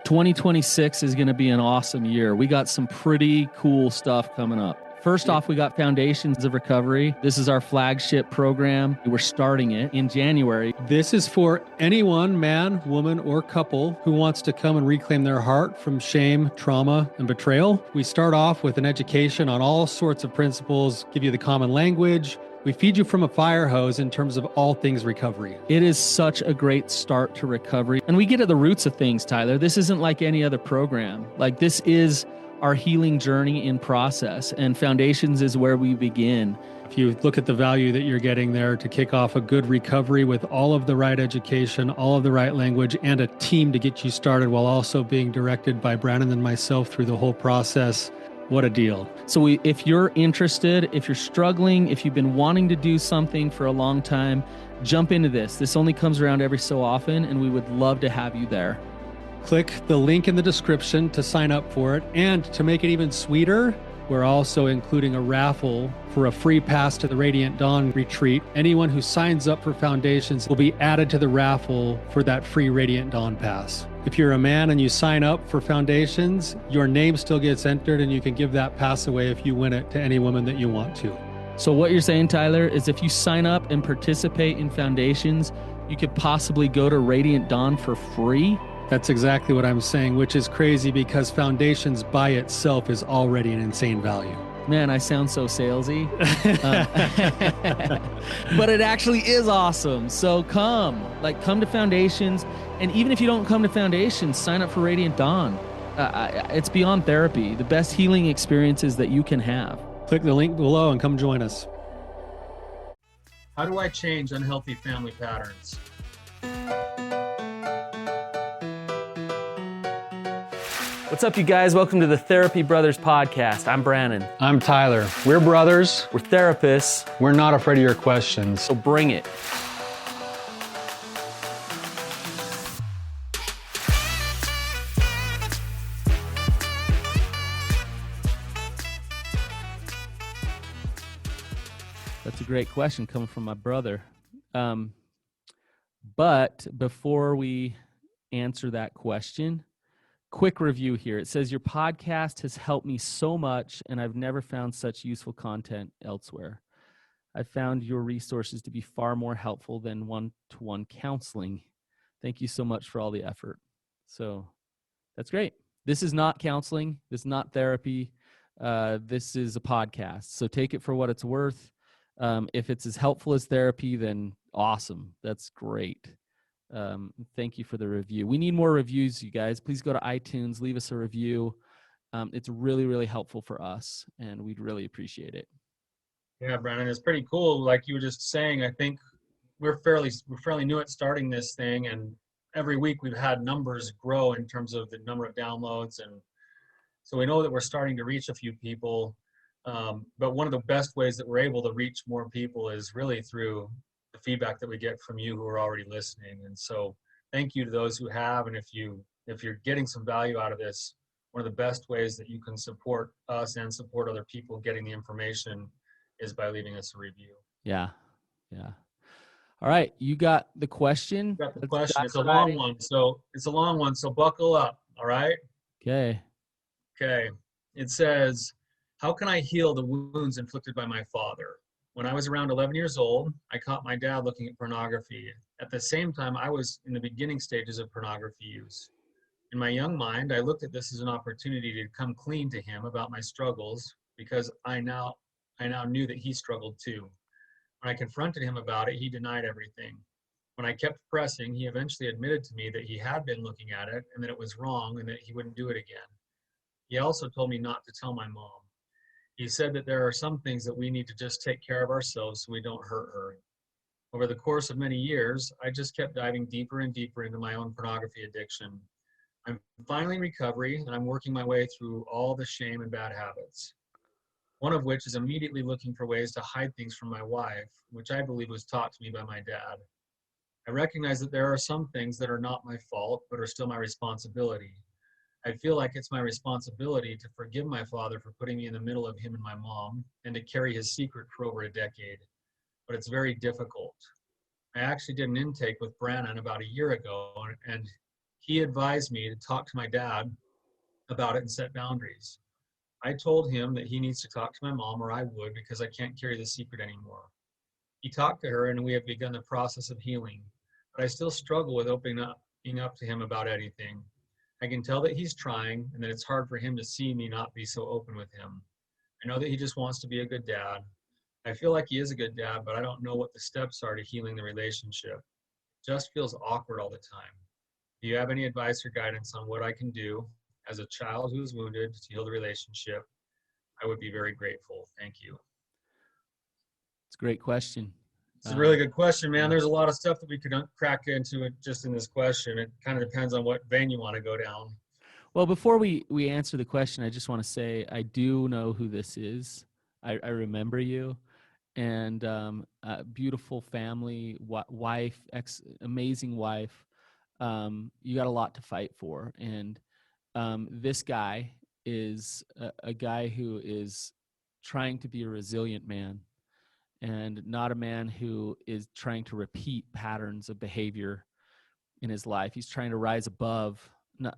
2026 is going to be an awesome year. We got some pretty cool stuff coming up. First off, we got Foundations of Recovery. This is our flagship program. We're starting it in January. This is for anyone, man, woman, or couple who wants to come and reclaim their heart from shame, trauma, and betrayal. We start off with an education on all sorts of principles, give you the common language. We feed you from a fire hose in terms of all things recovery. It is such a great start to recovery. And we get at the roots of things, Tyler. This isn't like any other program. Like, this is our healing journey in process, and Foundations is where we begin. If you look at the value that you're getting there to kick off a good recovery with all of the right education, all of the right language, and a team to get you started while also being directed by Brannon and myself through the whole process, what a deal. So if you're interested, if you're struggling, if you've been wanting to do something for a long time, jump into this. This only comes around every so often, and we would love to have you there. Click the link in the description to sign up for it. And to make it even sweeter, we're also including a raffle for a free pass to the Radiant Dawn retreat. Anyone who signs up for Foundations will be added to the raffle for that free Radiant Dawn pass. If you're a man and you sign up for Foundations, your name still gets entered, and you can give that pass away if you win it to any woman that you want to. So what you're saying, Tyler, is if you sign up and participate in Foundations, you could possibly go to Radiant Dawn for free? That's exactly what I'm saying, which is crazy because Foundations by itself is already an insane value. Man, I sound so salesy. But it actually is awesome. So come to Foundations. And even if you don't come to Foundations, sign up for Radiant Dawn. It's beyond therapy, the best healing experiences that you can have. Click the link below and come join us. How do I change unhealthy family patterns? What's up, you guys? Welcome to the Therapy Brothers podcast. I'm Brannon. I'm Tyler. We're brothers. We're therapists. We're not afraid of your questions. So bring it. That's a great question coming from my brother. But before we answer that question, quick review here. It says, your podcast has helped me so much, and I've never found such useful content elsewhere. I found your resources to be far more helpful than one-to-one counseling. Thank you so much for all the effort. So that's great. This is not counseling. This is not therapy. This is a podcast. So take it for what it's worth. If it's as helpful as therapy, then awesome. That's great. Thank you for the review. We need more reviews, you guys. Please go to iTunes, leave us a review. It's really, really helpful for us, and we'd really appreciate it. Yeah, Brannon, it's pretty cool. Like you were just saying, I think we're fairly new at starting this thing, and every week we've had numbers grow in terms of the number of downloads, and so we know that we're starting to reach a few people. But one of the best ways that we're able to reach more people is really through the feedback that we get from you who are already listening. And so thank you to those who have. And if you're getting some value out of this, one of the best ways that you can support us and support other people getting the information is by leaving us a review. Yeah. All right. You got the question? Got the question. It's a long one. So buckle up. All right. Okay. It says, how can I heal the wounds inflicted by my father? When I was around 11 years old, I caught my dad looking at pornography. At the same time, I was in the beginning stages of pornography use. In my young mind, I looked at this as an opportunity to come clean to him about my struggles, because I now knew that he struggled too. When I confronted him about it, he denied everything. When I kept pressing, he eventually admitted to me that he had been looking at it and that it was wrong and that he wouldn't do it again. He also told me not to tell my mom. He said that there are some things that we need to just take care of ourselves so we don't hurt her. Over the course of many years, I just kept diving deeper and deeper into my own pornography addiction. I'm finally in recovery, and I'm working my way through all the shame and bad habits. One of which is immediately looking for ways to hide things from my wife, which I believe was taught to me by my dad. I recognize that there are some things that are not my fault, but are still my responsibility. I feel like it's my responsibility to forgive my father for putting me in the middle of him and my mom, and to carry his secret for over a decade. But it's very difficult. I actually did an intake with Brannon about a year ago, and he advised me to talk to my dad about it and set boundaries. I told him that he needs to talk to my mom, or I would, because I can't carry the secret anymore. He talked to her, and we have begun the process of healing. But I still struggle with opening up, being up to him about anything. I can tell that he's trying, and that it's hard for him to see me not be so open with him. I know that he just wants to be a good dad. I feel like he is a good dad, but I don't know what the steps are to healing the relationship. It just feels awkward all the time. Do you have any advice or guidance on what I can do as a child who is wounded to heal the relationship? I would be very grateful. Thank you. It's a great question. It's a really good question, man. yeah. There's a lot of stuff that we could crack into it just in this question. It kind of depends on what vein you want to go down. Well, before we answer the question, I just want to say I do know who this is. I remember you, and beautiful family, wife, amazing wife. You got a lot to fight for, and this guy is a guy who is trying to be a resilient man, and not a man who is trying to repeat patterns of behavior in his life. He's trying to rise above,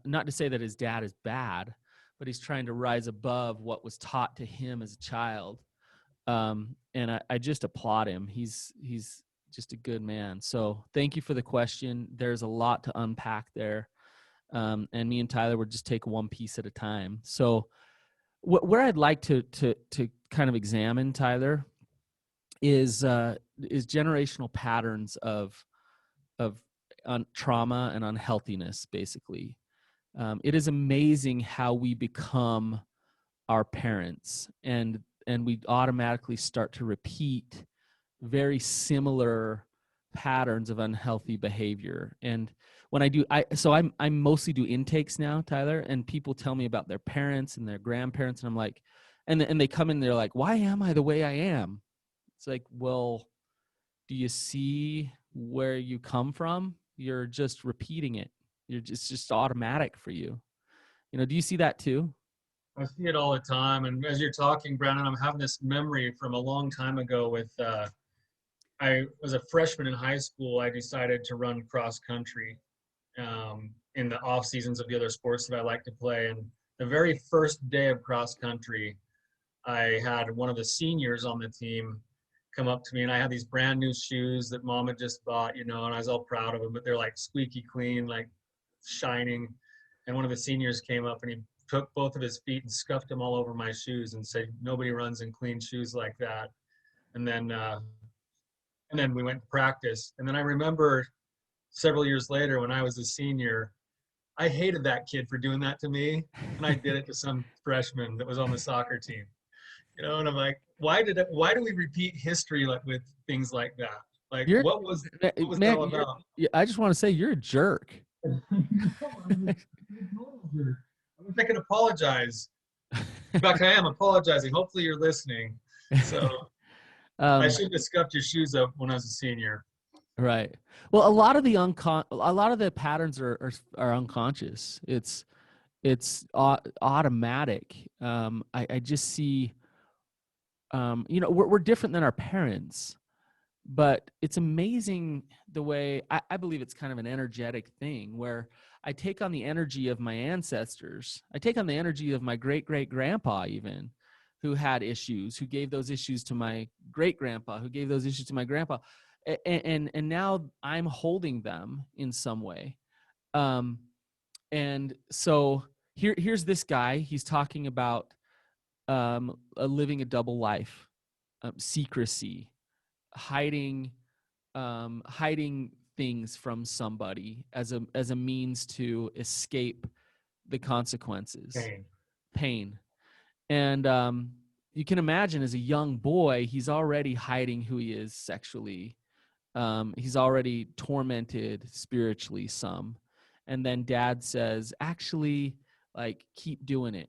not to say that his dad is bad, but he's trying to rise above what was taught to him as a child. And I just applaud him. He's just a good man. So thank you for the question. There's a lot to unpack there. And me and Tyler would just take one piece at a time. So where I'd like to kind of examine, Tyler, is generational patterns of trauma and unhealthiness, basically. It is amazing how we become our parents, and we automatically start to repeat very similar patterns of unhealthy behavior. And when I mostly do intakes now, Tyler, and people tell me about their parents and their grandparents, and I'm like, and they come in, they're like, why am I the way I am? It's like, well, do you see where you come from? You're just repeating it. It's just automatic for you. Do you see that too? I see it all the time. And as you're talking, Brannon, I'm having this memory from a long time ago with, I was a freshman in high school. I decided to run cross country in the off seasons of the other sports that I like to play. And the very first day of cross country, I had one of the seniors on the team come up to me, and I had these brand new shoes that mom had just bought, and I was all proud of them, but they're like squeaky clean, like shining. And one of the seniors came up and he took both of his feet and scuffed them all over my shoes and said, nobody runs in clean shoes like that. And then we went to practice. And then I remember several years later when I was a senior, I hated that kid for doing that to me. And I did it to some freshman that was on the soccer team. And I'm like, why do we repeat history with things like that? Like, what was that all about? I just want to say you're a jerk. I wish I could apologize. In fact, I am apologizing. Hopefully you're listening. So I should have scuffed your shoes up when I was a senior. Right. Well, a lot of the patterns are unconscious. It's automatic. I just see, we're different than our parents, but it's amazing the way I believe it's kind of an energetic thing where I take on the energy of my ancestors. I take on the energy of my great-great-grandpa even, who had issues, who gave those issues to my great-grandpa, who gave those issues to my grandpa. And now I'm holding them in some way. And so here's this guy. He's talking about living a double life, secrecy, hiding things from somebody as a means to escape the consequences, pain. And you can imagine as a young boy, he's already hiding who he is sexually. He's already tormented spiritually some. And then dad says, actually, like, keep doing it.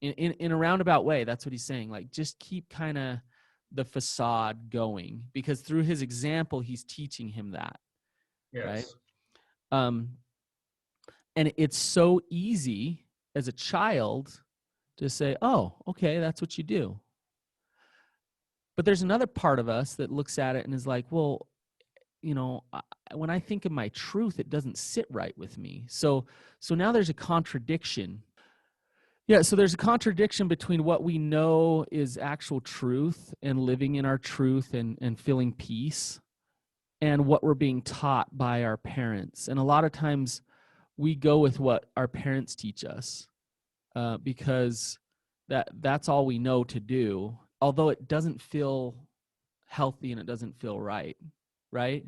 In a roundabout way, that's what he's saying. Like, just keep kind of the facade going, because through his example, he's teaching him that. Yes. Right? And it's so easy as a child to say, oh, okay, that's what you do. But there's another part of us that looks at it and is like, well, when I think of my truth, it doesn't sit right with me. So now there's a contradiction. Yeah, so there's a contradiction between what we know is actual truth and living in our truth and feeling peace, and what we're being taught by our parents. And a lot of times we go with what our parents teach us, because that's all we know to do, although it doesn't feel healthy and it doesn't feel right. Right?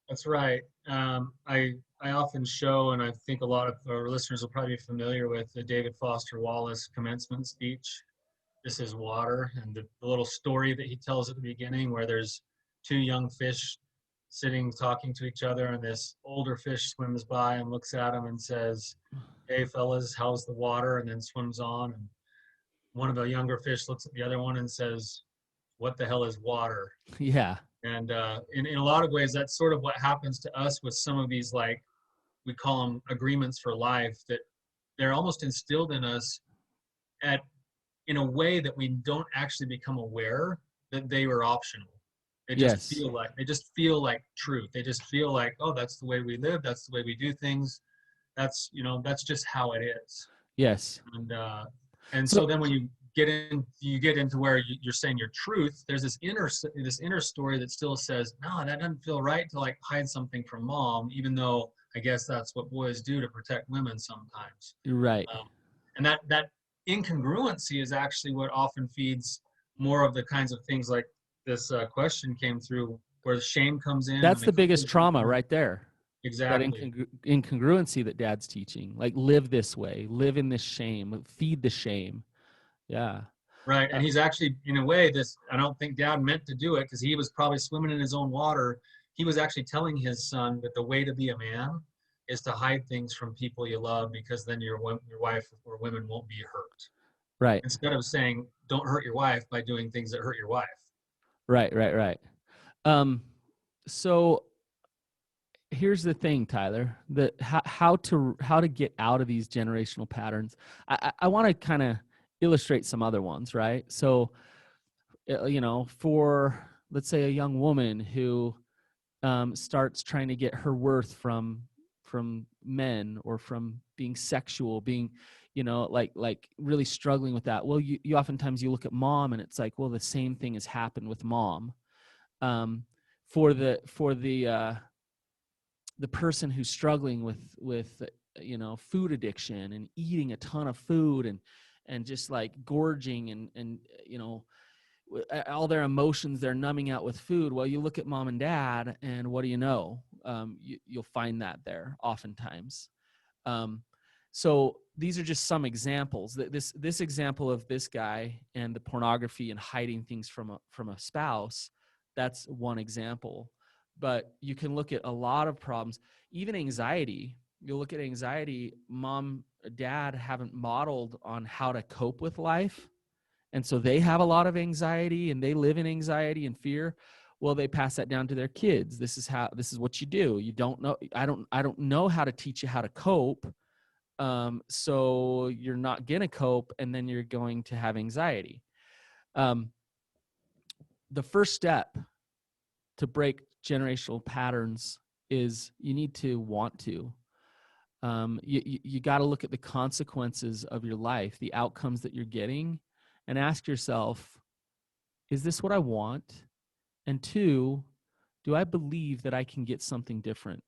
That's right. I often show, and I think a lot of our listeners will probably be familiar with the David Foster Wallace commencement speech. This is water, and the little story that he tells at the beginning, where there's two young fish sitting talking to each other, and this older fish swims by and looks at him and says, "Hey fellas, how's the water?" and then swims on. And one of the younger fish looks at the other one and says, "What the hell is water?" Yeah. And in a lot of ways, that's sort of what happens to us with some of these, like, we call them agreements for life, that they're almost instilled in us at in a way that we don't actually become aware that they were optional. Yes. They just feel like truth. They just feel like, oh, that's the way we live. That's the way we do things. That's just how it is. Yes. And So so then when you get into where you're saying your truth, there's this inner story that still says, no, that doesn't feel right to like hide something from mom, even though I guess that's what boys do to protect women sometimes. right. And that incongruency is actually what often feeds more of the kinds of things like this question came through, where the shame comes in That's and the the biggest trauma criticism. right there. That Exactly. incongruency that dad's teaching, like live this way, live in this shame, feed the shame. Yeah. Right. Uh, And he's actually, in a way, this, I don't think dad meant to do it, because he was probably swimming in his own water. He was actually telling his son that the way to be a man is to hide things from people you love, because then your wife or women won't be hurt. right. Instead of saying, don't hurt your wife by doing things that hurt your wife. Right. Um, so here's the thing, Tyler, that how to get out of these generational patterns. I want to kind of illustrate some other ones, right? So, for, let's say, a young woman who starts trying to get her worth from men, or from being sexual, being, like really struggling with that. Well, you oftentimes you look at mom and it's like, well, the same thing has happened with mom. For the person who's struggling with food addiction and eating a ton of food and just like gorging and all their emotions they're numbing out with food. Well, you look at mom and dad, and what do you know? You'll find that there oftentimes. So these are just some examples. This example of this guy and the pornography and hiding things from a spouse, that's one example. But you can look at a lot of problems, even anxiety. You'll look at anxiety. Mom, dad haven't modeled on how to cope with life. And so they have a lot of anxiety and they live in anxiety and fear. Well, they pass that down to their kids. This is what you do. You don't know. I don't know how to teach you how to cope. So you're not going to cope, and then you're going to have anxiety. The first step to break generational patterns is you need to want to. You got to look at the consequences of your life, the outcomes that you're getting, and ask yourself, is this what I want? And two, do I believe that I can get something different?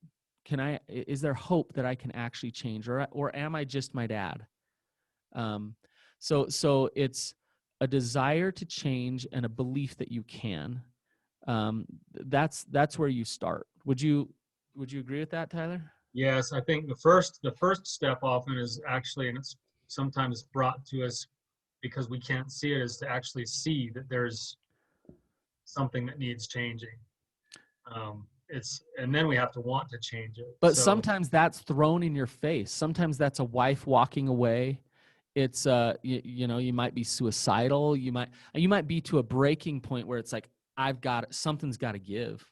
Is there hope that I can actually change, or am I just my dad? So it's a desire to change and a belief that you can. That's where you start. Would you agree with that, Tyler? Yes, I think the first step often is actually, and it's sometimes brought to us because we can't see it, is to actually see that there's something that needs changing. And then we have to want to change it. But So sometimes that's thrown in your face. Sometimes that's a wife walking away. It's you might be suicidal. You might be to a breaking point where it's like, something's got to give.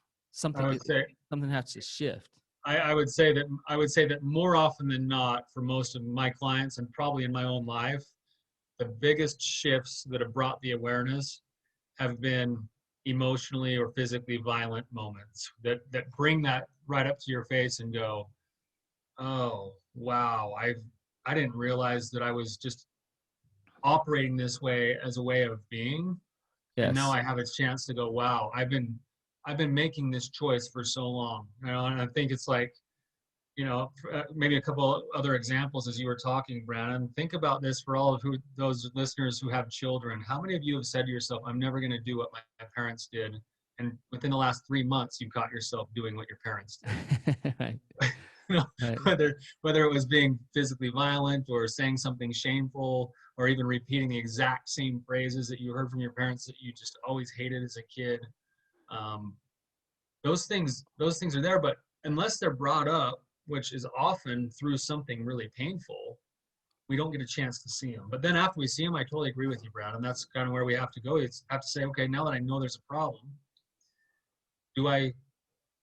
I would say Something has to shift. I would say that more often than not, for most of my clients and probably in my own life, the biggest shifts that have brought the awareness have been emotionally or physically violent moments that bring that right up to your face and go, oh wow, I didn't realize that I was just operating this way as a way of being, and now Yes. I have a chance to go, wow, I've been making this choice for so long, and I think it's like, maybe a couple other examples as you were talking, Brannon. Think about this for all of those listeners who have children. How many of you have said to yourself, I'm never going to do what my parents did? And within the last 3 months, you caught yourself doing what your parents did. Right. You know, Right. whether it was being physically violent or saying something shameful or even repeating the exact same phrases that you heard from your parents that you just always hated as a kid. Um, those things are there, but unless they're brought up, which is often through something really painful, we don't get a chance to see them. But then after we see them, I totally agree with you, Brad, and that's kind of where we have to go. It's have to say, okay, now that I know there's a problem, do I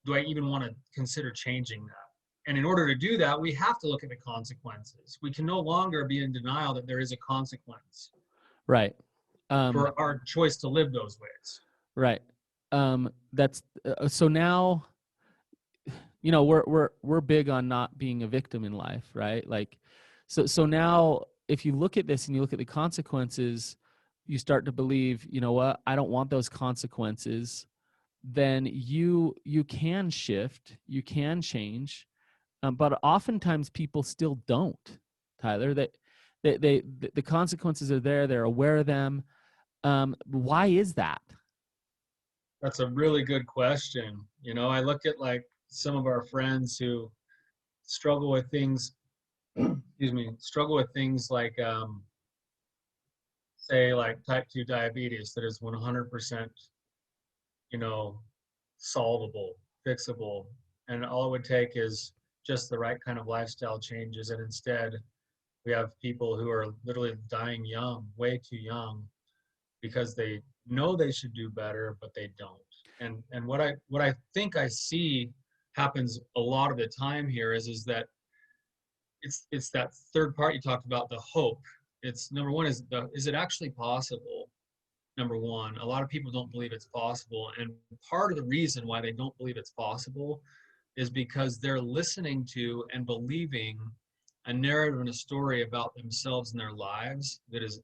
even want to consider changing that? And in order to do that, we have to look at the consequences. We can no longer be in denial that there is a consequence Right. for our choice to live those ways. Right. That's so now, we're big on not being a victim in life, right? Like, so now if you look at this and you look at the consequences, you start to believe, you know what, I don't want those consequences. Then you can shift, you can change, but oftentimes people still don't. Tyler, the consequences are there. They're aware of them. Why is that? That's a really good question. I look at like some of our friends who struggle with things, excuse me, struggle with things like, say, like type 2 diabetes that is 100%, you know, solvable, fixable. And all it would take is just the right kind of lifestyle changes. And instead, we have people who are literally dying young, way too young, because they know they should do better, but they don't. And what I think I see happens a lot of the time here is that it's that third part you talked about, the hope. It's number one is it actually possible? Number one, a lot of people don't believe it's possible, and part of the reason why they don't believe it's possible is because they're listening to and believing a narrative and a story about themselves and their lives that is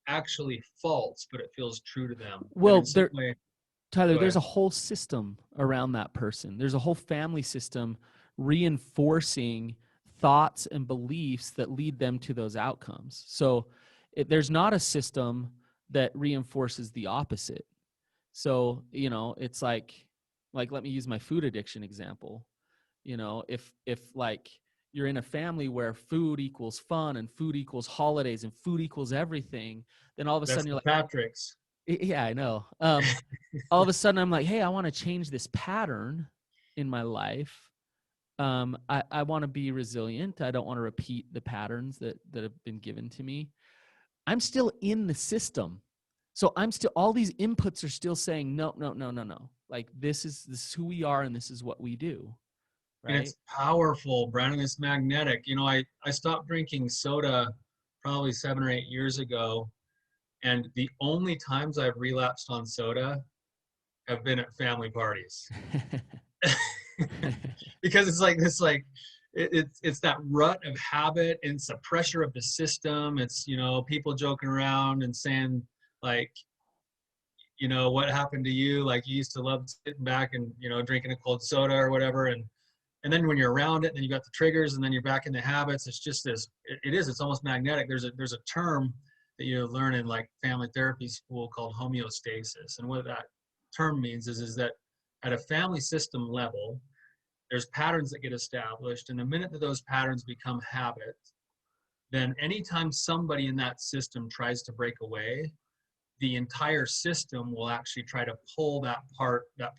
actually false, but it feels true to them. That Well, in some way, Tyler, go there's ahead. a whole system around that person. There's a whole family system reinforcing thoughts and beliefs that lead them to those outcomes. So there's not a system that reinforces the opposite. So, it's like let me use my food addiction example. If like you're in a family where food equals fun and food equals holidays and food equals everything, then all of a That's sudden you're the like, Patrick's. yeah, I know. All of a sudden I'm like, hey, I want to change this pattern in my life. I want to be resilient. I don't want to repeat the patterns that have been given to me. I'm still in the system. So all these inputs are still saying, no, no, no, no, no. Like this is who we are and this is what we do. And Right. it's powerful, Brandon. It's magnetic. I stopped drinking soda probably 7 or 8 years ago, and the only times I've relapsed on soda have been at family parties. Because it's like this, like it's that rut of habit, and it's the pressure of the system. It's people joking around and saying like, what happened to you? Like you used to love sitting back and drinking a cold soda or whatever, and then when you're around it, then you got the triggers, and then you're back in the habits. It's just this. It's almost magnetic. There's a term that you learn in like family therapy school called homeostasis, and what that term means is that at a family system level, there's patterns that get established, and the minute that those patterns become habits, then anytime somebody in that system tries to break away, the entire system will actually try to pull that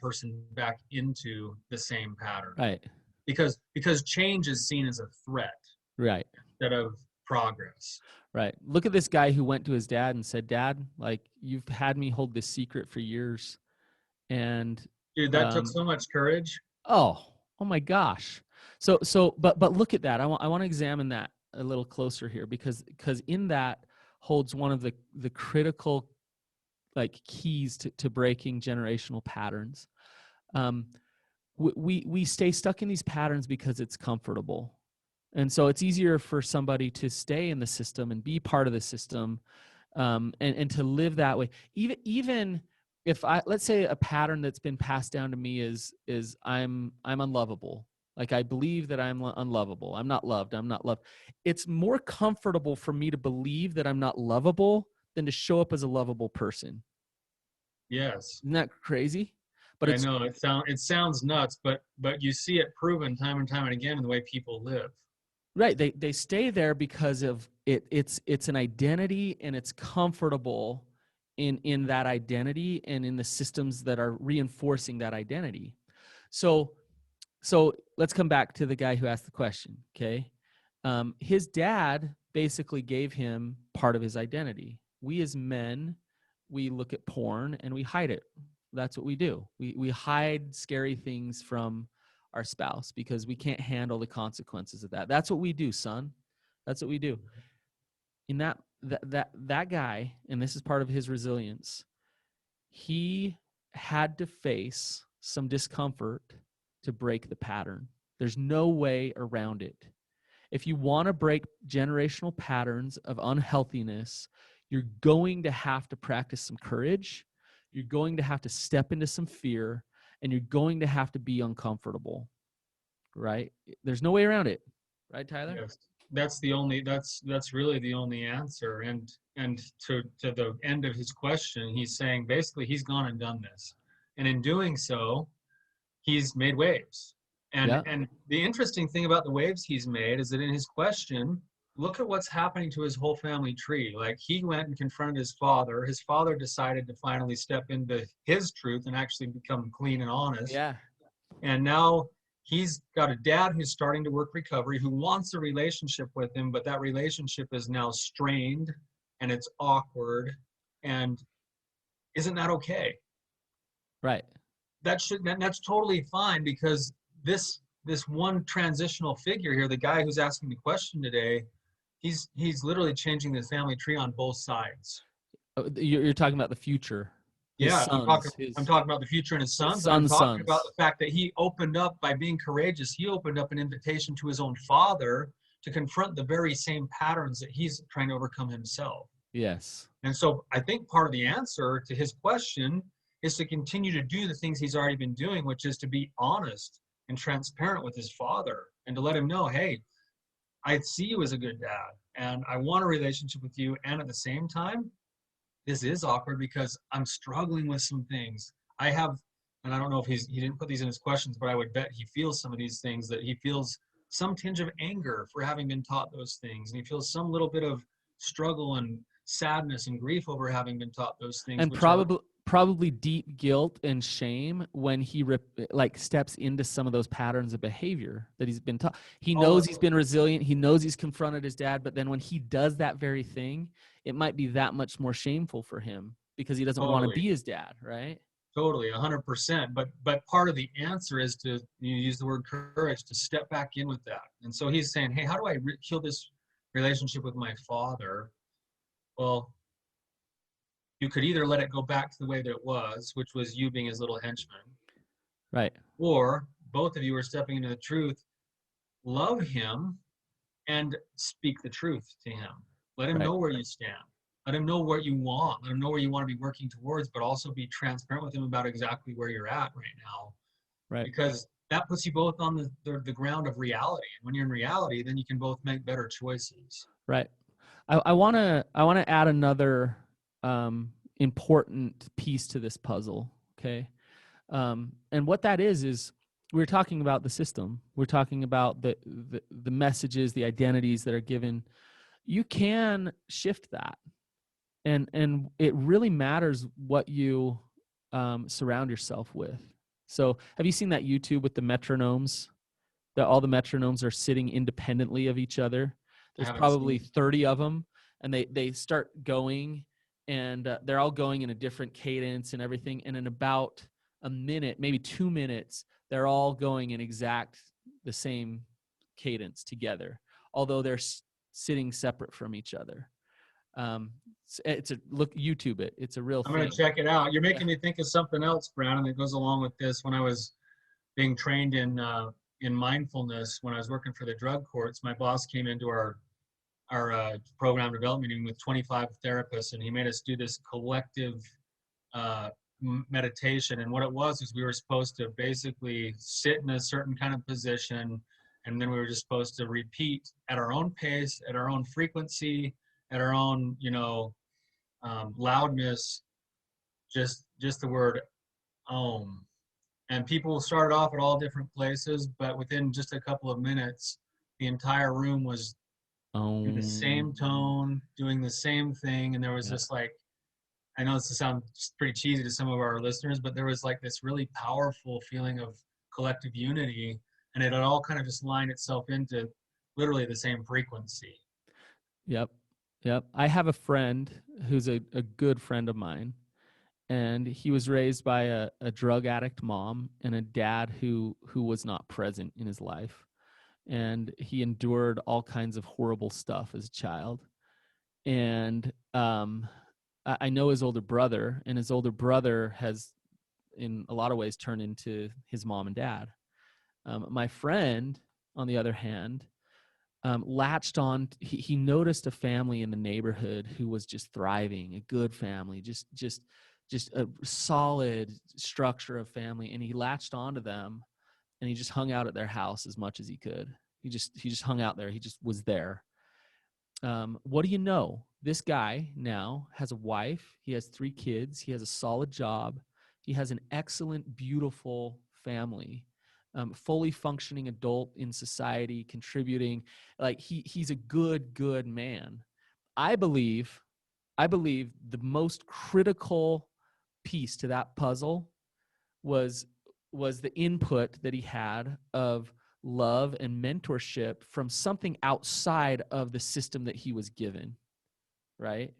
person back into the same pattern, Right. because change is seen as a threat Right. instead of progress. Right. Look at this guy who went to his dad and said, Dad, like you've had me hold this secret for years. And Dude, that took so much courage. oh my gosh. But look at that. I want to examine that a little closer here because in that holds one of the critical like keys to breaking generational patterns. We stay stuck in these patterns because it's comfortable. And so it's easier for somebody to stay in the system and be part of the system, and to live that way. Even if let's say a pattern that's been passed down to me is I'm unlovable. Like I believe that I'm unlovable. I'm not loved. I'm not loved. It's more comfortable for me to believe that I'm not lovable than to show up as a lovable person. Yes. Isn't that crazy? But I it's know it sounds nuts, but you see it proven time and time and again in the way people live. right. They stay there because of it. It's an identity, and it's comfortable in that identity and in the systems that are reinforcing that identity. So let's come back to the guy who asked the question. Okay, his dad basically gave him part of his identity. We as men, we look at porn and we hide it. That's what we do. We hide scary things from our spouse because we can't handle the consequences of that. That's what we do, son. That's what we do. In that guy, and this is part of his resilience, he had to face some discomfort to break the pattern. There's no way around it. If you want to break generational patterns of unhealthiness, you're going to have to practice some courage. You're going to have to step into some fear, and you're going to have to be uncomfortable, right? There's no way around it. Right, Tyler? Yes. That's really the only answer. And to the end of his question, he's saying basically he's gone and done this. And in doing so, he's made waves. Yeah. And the interesting thing about the waves he's made is that in his question, look at what's happening to his whole family tree. Like he went and confronted his father. His father decided to finally step into his truth and actually become clean and honest. Yeah. And now he's got a dad who's starting to work recovery, who wants a relationship with him, but that relationship is now strained and it's awkward. And isn't that okay? Right. That's totally fine, because this one transitional figure here, the guy who's asking the question today, he's literally changing the family tree on both sides. You're talking about the future. His Yeah, sons. I'm talking about the future and his His sons, and I'm talking about sons. the fact that he opened up by being courageous. He opened up an invitation to his own father to confront the very same patterns that he's trying to overcome himself. Yes. And so I think part of the answer to his question is to continue to do the things he's already been doing, which is to be honest and transparent with his father and to let him know, hey, I see you as a good dad and I want a relationship with you. And at the same time, this is awkward because I'm struggling with some things. I have, and I don't know if he didn't put these in his questions, but I would bet he feels some of these things, that he feels some tinge of anger for having been taught those things. And he feels some little bit of struggle and sadness and grief over having been taught those things, And which are, probably deep guilt and shame when he steps into some of those patterns of behavior that he's been taught. He knows he's been resilient. He knows he's confronted his dad, but then when he does that very thing, it might be that much more shameful for him because he doesn't want to be his dad, right? Totally, 100%. But part of the answer is to, you use the word courage, to step back in with that. And so he's saying, hey, how do I heal this relationship with my father? Well, you could either let it go back to the way that it was, which was you being his little henchman, Right. or both of you are stepping into the truth, love him, and speak the truth to him. Let him Right. know where you stand. Let him know what you want. Let him know where you want to be working towards, but also be transparent with him about exactly where you're at right now. Right. Because that puts you both on the ground of reality. And when you're in reality, then you can both make better choices. Right. I want to add another important piece to this puzzle. Okay. And what that is we're talking about the system. We're talking about the messages, the identities that are given. You can shift that, and it really matters what you surround yourself with. So, have you seen that YouTube with the metronomes? That all the metronomes are sitting independently of each other. There's probably 30 of them, and they start going, and they're all going in a different cadence and everything. And in about a minute, maybe 2 minutes, they're all going in the same cadence together, although they're sitting separate from each other. It's a look, YouTube it. It's a real I'm thing. going to check it out. You're making me think of something else, Brannon, that goes along with this. When I was being trained in mindfulness, when I was working for the drug courts, my boss came into our program development meeting with 25 therapists, and he made us do this collective meditation. And what it was is we were supposed to basically sit in a certain kind of position, and then we were just supposed to repeat at our own pace, at our own frequency, at our own, loudness, just the word Om. And people started off at all different places, but within just a couple of minutes, the entire room was in the same tone, doing the same thing. And there was just like, I know this sounds pretty cheesy to some of our listeners, but there was like this really powerful feeling of collective unity, and it had all kind of just lined itself into literally the same frequency. Yep. I have a friend who's a good friend of mine, and he was raised by a drug addict mom and a dad who was not present in his life. And he endured all kinds of horrible stuff as a child. And I know his older brother, and his older brother has, in a lot of ways, turned into his mom and dad. My friend, on the other hand, latched on. He noticed a family in the neighborhood who was just thriving, a good family, just a solid structure of family, and he latched onto them, and he just hung out at their house as much as he could. He just hung out there. He just was there. What do you know? This guy now has a wife. He has 3 kids. He has a solid job. He has an excellent, beautiful family, fully functioning adult in society, contributing. Like he's a good man. I believe the most critical piece to that puzzle was the input that he had of love and mentorship from something outside of the system that he was given. Right.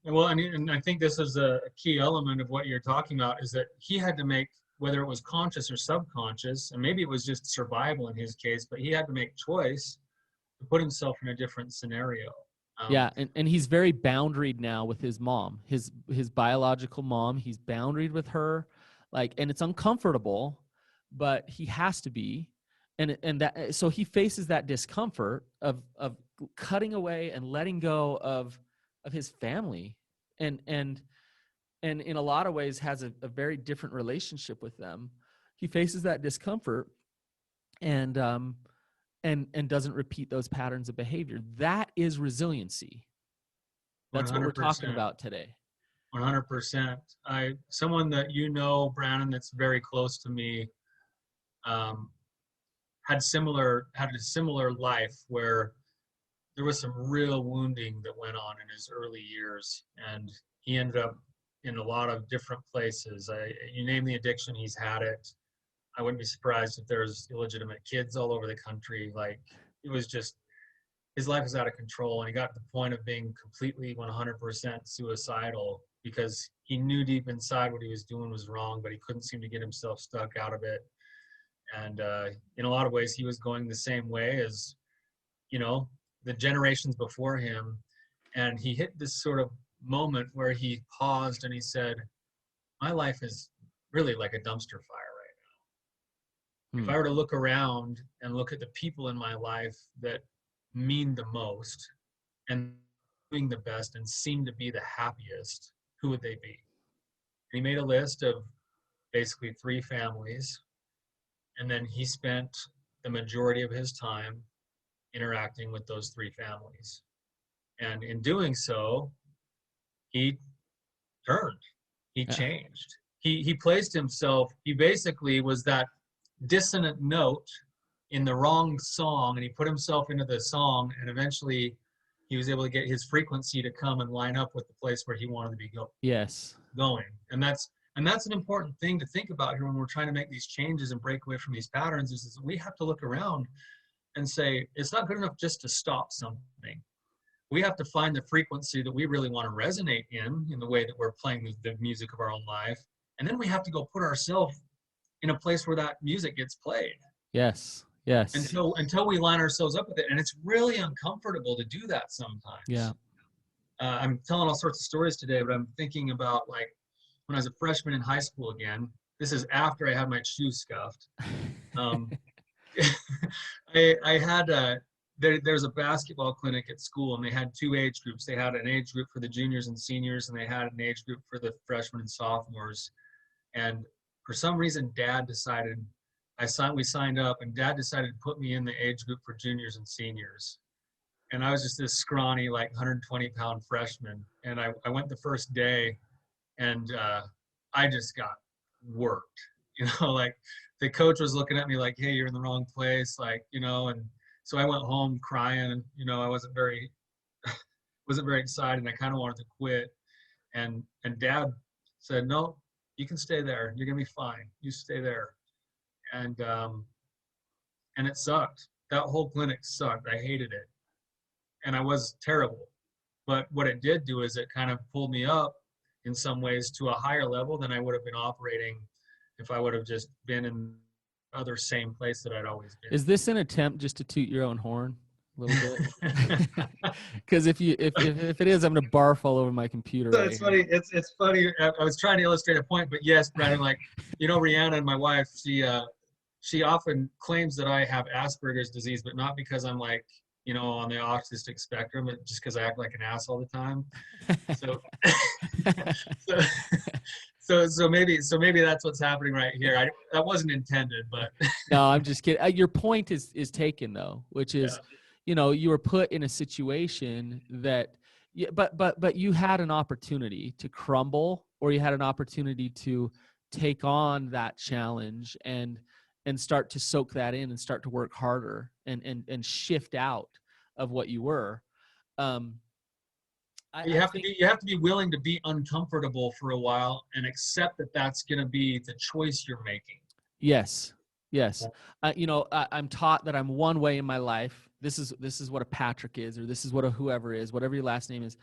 Well, and I think this is a key element of what you're talking about, is that he had to make, whether it was conscious or subconscious, and maybe it was just survival in his case, but he had to make choice to put himself in a different scenario. And he's very boundaried now with his mom, his biological mom. He's boundaried with her, and it's uncomfortable, but he has to be. And that, so he faces that discomfort of cutting away and letting go of his family, and in a lot of ways has a very different relationship with them. He faces that discomfort and doesn't repeat those patterns of behavior. That is resiliency. That's 100%. What we're talking about today. 100%. Someone that Brannon, that's very close to me, had a similar life where there was some real wounding that went on in his early years, and he ended up in a lot of different places. You name the addiction, he's had it. I wouldn't be surprised if there's illegitimate kids all over the country. Like, it was just, his life was out of control, and he got to the point of being completely 100% suicidal because he knew deep inside what he was doing was wrong, but he couldn't seem to get himself stuck out of it. And in a lot of ways, he was going the same way as, the generations before him. And he hit this sort of moment where he paused and he said, my life is really like a dumpster fire right now. If I were to look around and look at the people in my life that mean the most and doing the best and seem to be the happiest, who would they be? And he made a list of basically 3 families, and then he spent the majority of his time interacting with those 3 families. And in doing so, he turned, he changed. He placed himself, he basically was that dissonant note in the wrong song, and he put himself into the song, and eventually he was able to get his frequency to come and line up with the place where he wanted to be going. And that's an important thing to think about here when we're trying to make these changes and break away from these patterns, is we have to look around and say, it's not good enough just to stop something. We have to find the frequency that we really want to resonate in the way that we're playing the music of our own life. And then we have to go put ourselves in a place where that music gets played. Yes. Until we line ourselves up with it. And it's really uncomfortable to do that sometimes. Yeah. I'm telling all sorts of stories today, but I'm thinking about like when I was a freshman in high school again. This is after I had my shoes scuffed. Um, I had there's a basketball clinic at school, and they had two age groups. They had an age group for the juniors and seniors, and they had an age group for the freshmen and sophomores. And for some reason, Dad decided we signed up, and Dad decided to put me in the age group for juniors and seniors. And I was just this scrawny, like 120-pound freshman. And I went the first day, and I just got worked. Like the coach was looking at me like, "Hey, you're in the wrong place," like, and so I went home crying, and I wasn't very excited, and I kind of wanted to quit. And Dad said, "No, you can stay there. You're gonna be fine. You stay there." And it sucked. That whole clinic sucked. I hated it, and I was terrible. But what it did do is it kind of pulled me up in some ways to a higher level than I would have been operating if I would have just been in other same place that I'd always been. Is this an attempt just to toot your own horn a little bit? Because if it is, I'm gonna barf all over my computer. So right it's here. funny. It's funny. I was trying to illustrate a point, but yes, Brannon, like Rihanna and my wife, she often claims that I have Asperger's disease, but not because I'm like on the autistic spectrum, but just because I act like an ass all the time. So, so maybe that's what's happening right here. That wasn't intended, but No, I'm just kidding. Your point is taken though, which is, you were put in a situation that, but you had an opportunity to crumble, or you had an opportunity to take on that challenge and start to soak that in and start to work harder and shift out of what you were. you have to be willing to be uncomfortable for a while and accept that that's going to be the choice you're making. Yes. I'm taught that I'm one way in my life. This is what a Patrick is, or this is what a whoever is, whatever your last name is.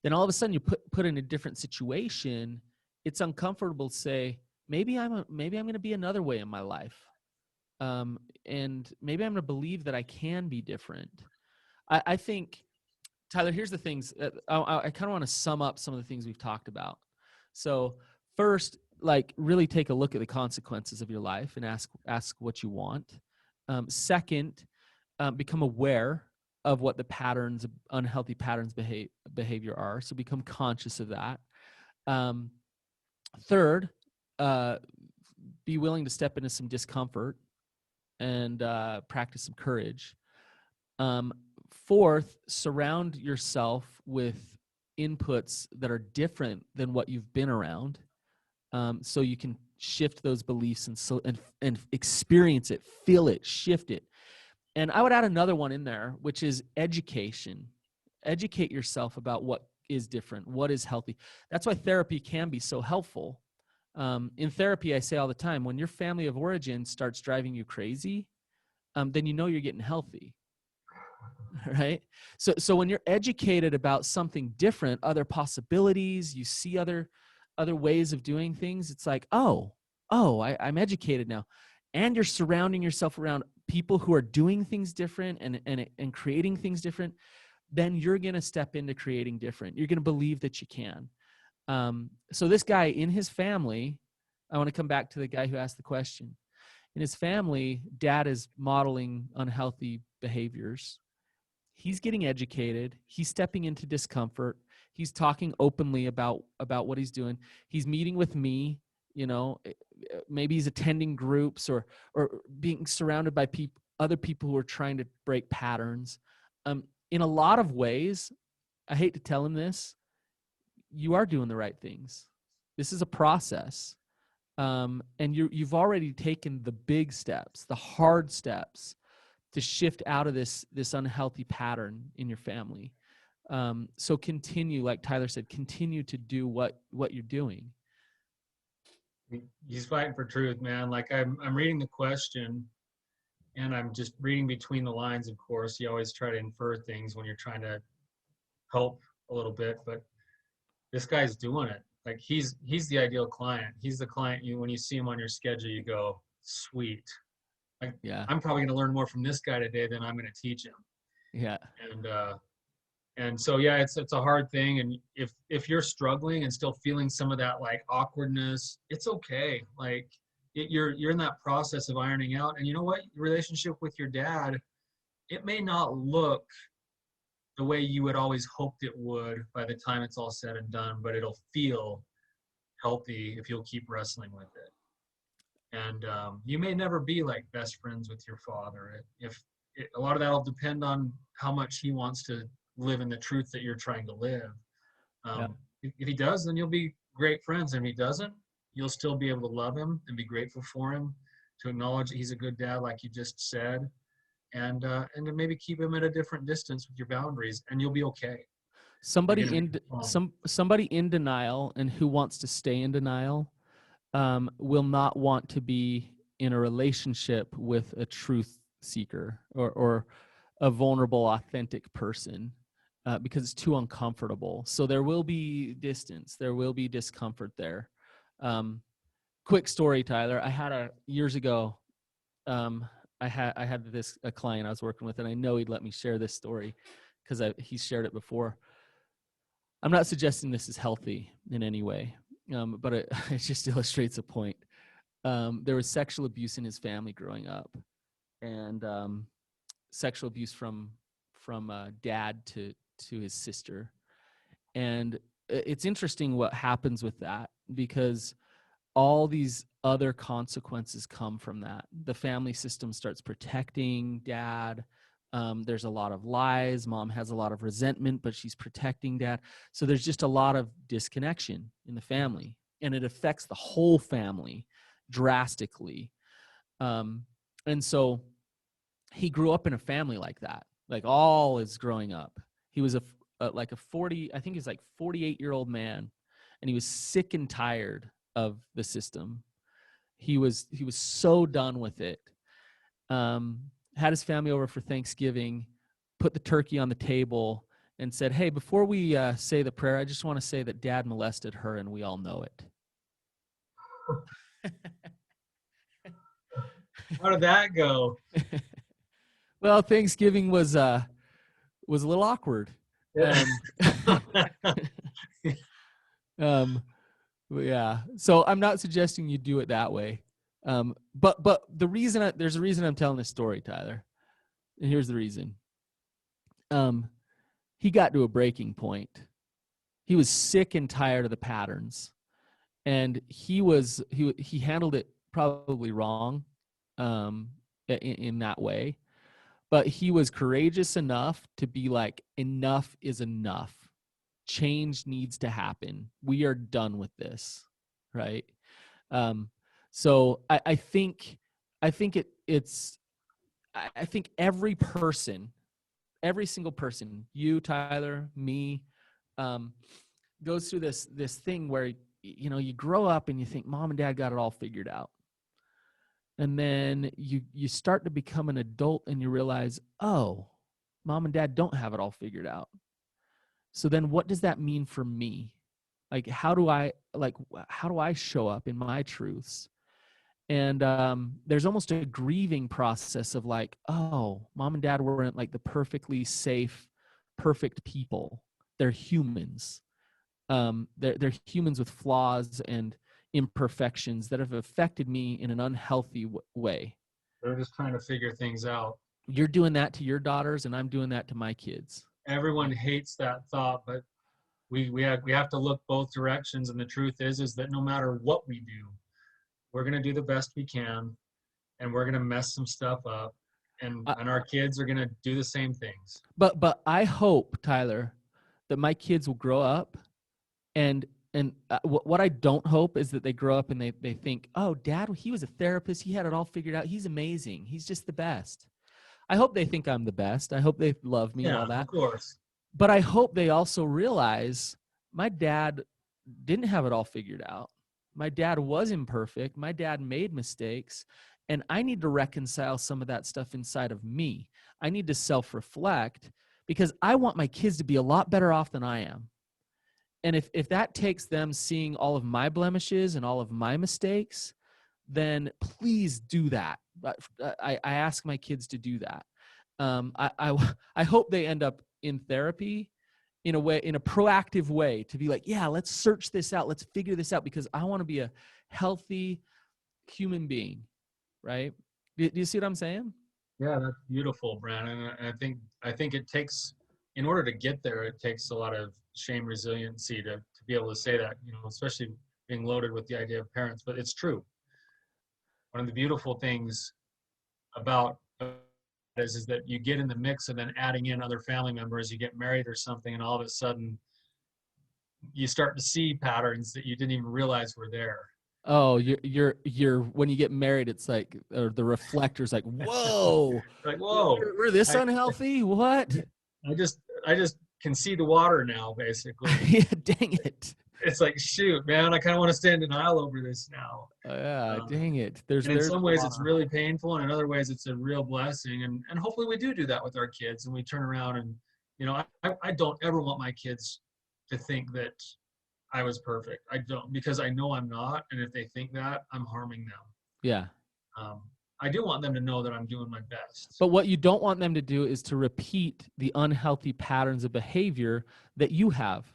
Then all of a sudden you put in a different situation. It's uncomfortable to say, maybe I'm going to be another way in my life. And maybe I'm going to believe that I can be different. I think, Tyler, here's the things. I kind of want to sum up some of the things we've talked about. So first, like, really take a look at the consequences of your life and ask what you want. Second, become aware of what the unhealthy patterns behavior are. So become conscious of that. Third, be willing to step into some discomfort and practice some courage. Fourth, surround yourself with inputs that are different than what you've been around, so you can shift those beliefs and experience it, feel it, shift it. And I would add another one in there, which is education. Educate yourself about what is different, what is healthy. That's why therapy can be so helpful. In therapy, I say all the time, when your family of origin starts driving you crazy, then you're getting healthy. Right? So when you're educated about something different, other possibilities, you see other ways of doing things, it's like, I'm educated now. And you're surrounding yourself around people who are doing things different and creating things different, then you're going to step into creating different. You're going to believe that you can. So this guy in his family, I want to come back to the guy who asked the question. In his family, dad is modeling unhealthy behaviors. He's getting educated. He's stepping into discomfort. He's talking openly about what he's doing. He's meeting with me, maybe he's attending groups or being surrounded by other people who are trying to break patterns. In a lot of ways, I hate to tell him this, you are doing the right things. This is a process. And you've already taken the big steps, the hard steps, to shift out of this unhealthy pattern in your family. So continue, like Tyler said, continue to do what you're doing. He's fighting for truth, man. Like I'm reading the question, and I'm just reading between the lines. Of course, you always try to infer things when you're trying to help a little bit, but this guy's doing it. Like he's the ideal client. He's the client when you see him on your schedule, you go, sweet. Like, yeah, I'm probably going to learn more from this guy today than I'm going to teach him. Yeah. And And so, yeah, it's a hard thing. And if you're struggling and still feeling some of that like awkwardness, it's okay. Like you're in that process of ironing out. And you know what? Your relationship with your dad, it may not look the way you had always hoped it would by the time it's all said and done, but it'll feel healthy if you'll keep wrestling with it. And you may never be like best friends with your father. A lot of that will depend on how much he wants to live in the truth that you're trying to live. Yeah. If he does, then you'll be great friends. And if he doesn't, you'll still be able to love him and be grateful for him, to acknowledge that he's a good dad, like you just said, and to maybe keep him at a different distance with your boundaries, and you'll be okay. Somebody in denial and who wants to stay in denial will not want to be in a relationship with a truth seeker or a vulnerable, authentic person because it's too uncomfortable. So there will be distance. There will be discomfort there. Quick story, Tyler. I had years ago. I had a client I was working with, and I know he'd let me share this story because he's shared it before. I'm not suggesting this is healthy in any way, but it just illustrates a point. There was sexual abuse in his family growing up, and sexual abuse from dad to his sister. And it's interesting what happens with that, because all these other consequences come from that. The family system starts protecting dad. There's a lot of lies. Mom has a lot of resentment, but she's protecting dad. So there's just a lot of disconnection in the family, and it affects the whole family drastically. And so he grew up in a family like that, like all his growing up. He was like a 40, I think he was like 48-year-old man, and he was sick and tired of the system. He was so done with it. Had his family over for Thanksgiving, put the turkey on the table, and said, "Hey, before we say the prayer, I just want to say that Dad molested her, and we all know it." How did that go? Well, Thanksgiving was a little awkward. Yeah. So I'm not suggesting you do it that way. But there's a reason I'm telling this story, Tyler. And here's the reason. He got to a breaking point. He was sick and tired of the patterns, and he handled it probably wrong, in that way. But he was courageous enough to be like, enough is enough. Change needs to happen. We are done with this, right? So I think every person, every single person, you, Tyler, me, goes through this thing where you grow up and you think mom and dad got it all figured out. And then you start to become an adult and you realize, oh, mom and dad don't have it all figured out. So then what does that mean for me? Like, how do I show up in my truths? And there's almost a grieving process of like, oh, mom and dad weren't like the perfectly safe, perfect people. They're humans. They're humans with flaws and imperfections that have affected me in an unhealthy way. They're just trying to figure things out. You're doing that to your daughters, and I'm doing that to my kids. Everyone hates that thought, but we have to look both directions. And the truth is that no matter what we do, we're going to do the best we can, and we're going to mess some stuff up, and our kids are going to do the same things. But I hope, Tyler, that my kids will grow up, and what I don't hope is that they grow up and they think, oh, dad, he was a therapist. He had it all figured out. He's amazing. He's just the best. I hope they think I'm the best. I hope they love me and all that. Of course. But I hope they also realize my dad didn't have it all figured out. My dad was imperfect. My dad made mistakes. And I need to reconcile some of that stuff inside of me. I need to self-reflect, because I want my kids to be a lot better off than I am. And if that takes them seeing all of my blemishes and all of my mistakes, then please do that. I ask my kids to do that. I hope they end up in therapy, in a proactive way, to be like, yeah, let's search this out. Let's figure this out, because I want to be a healthy human being. Right? Do you see what I'm saying? Yeah, that's beautiful, Brannon. And I think it takes, in order to get there, it takes a lot of shame resiliency to be able to say that, especially being loaded with the idea of parents. But it's true. One of the beautiful things about is that you get in the mix and then adding in other family members, you get married or something, and all of a sudden you start to see patterns that you didn't even realize were there. Oh, you're when you get married, it's like, or the reflector's like, whoa, Like, whoa, we're this I, unhealthy? What? I just can see the water now, basically. Yeah, dang it. It's like, shoot, man, I kind of want to stay in denial over this now. Yeah, dang it. And in some ways it's really painful, and in other ways it's a real blessing. And hopefully we do that with our kids, and we turn around and, I don't ever want my kids to think that I was perfect. I don't, because I know I'm not. And if they think that, I'm harming them. Yeah. I do want them to know that I'm doing my best. But what you don't want them to do is to repeat the unhealthy patterns of behavior that you have.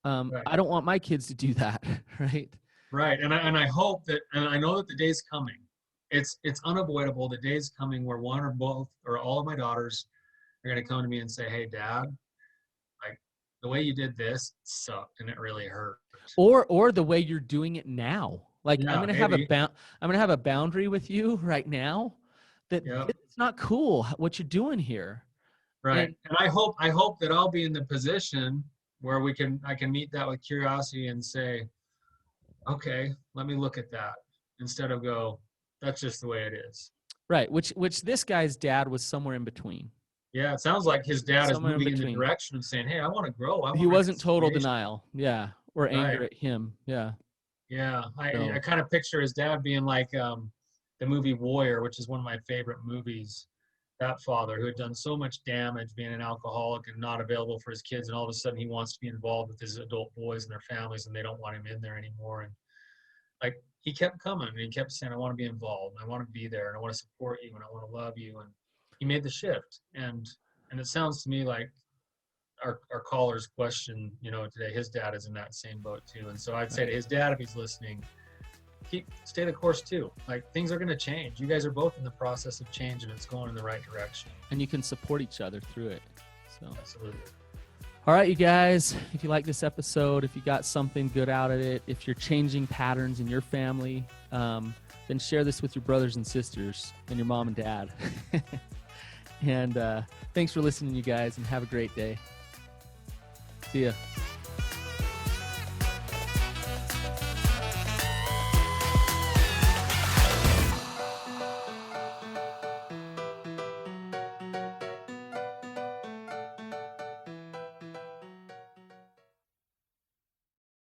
Right. I don't want my kids to do that. Right. Right. And I hope that, and I know that the day's coming. It's unavoidable. The day's coming where one or both or all of my daughters are going to come to me and say, hey, Dad, like, the way you did this sucked and it really hurt. Or the way you're doing it now. Like, yeah, I'm going to have a boundary with you right now that it's not cool what you're doing here. Right. And I hope that I'll be in the position where I can meet that with curiosity and say, okay, let me look at that, instead of go, that's just the way it is. Right. Which this guy's dad was somewhere in between. Yeah. It sounds like his dad is moving in the direction of saying, hey, I want to grow. He wasn't total denial. Yeah. Or anger at him. Yeah. Yeah. I kind of picture his dad being like the movie Warrior, which is one of my favorite movies. That father who had done so much damage being an alcoholic and not available for his kids, and all of a sudden he wants to be involved with his adult boys and their families, and they don't want him in there anymore. And like, he kept coming and he kept saying, I want to be involved, and I want to be there, and I want to support you, and I want to love you. And he made the shift. And it sounds to me like our caller's question, today, his dad is in that same boat too. And so I'd say to his dad, if he's listening, stay the course too. Like, things are going to change. You guys are both in the process of change, and it's going in the right direction. And you can support each other through it. So absolutely. All right, you guys, if you like this episode, if you got something good out of it, if you're changing patterns in your family, then share this with your brothers and sisters and your mom and dad. And thanks for listening, you guys, and have a great day. See ya.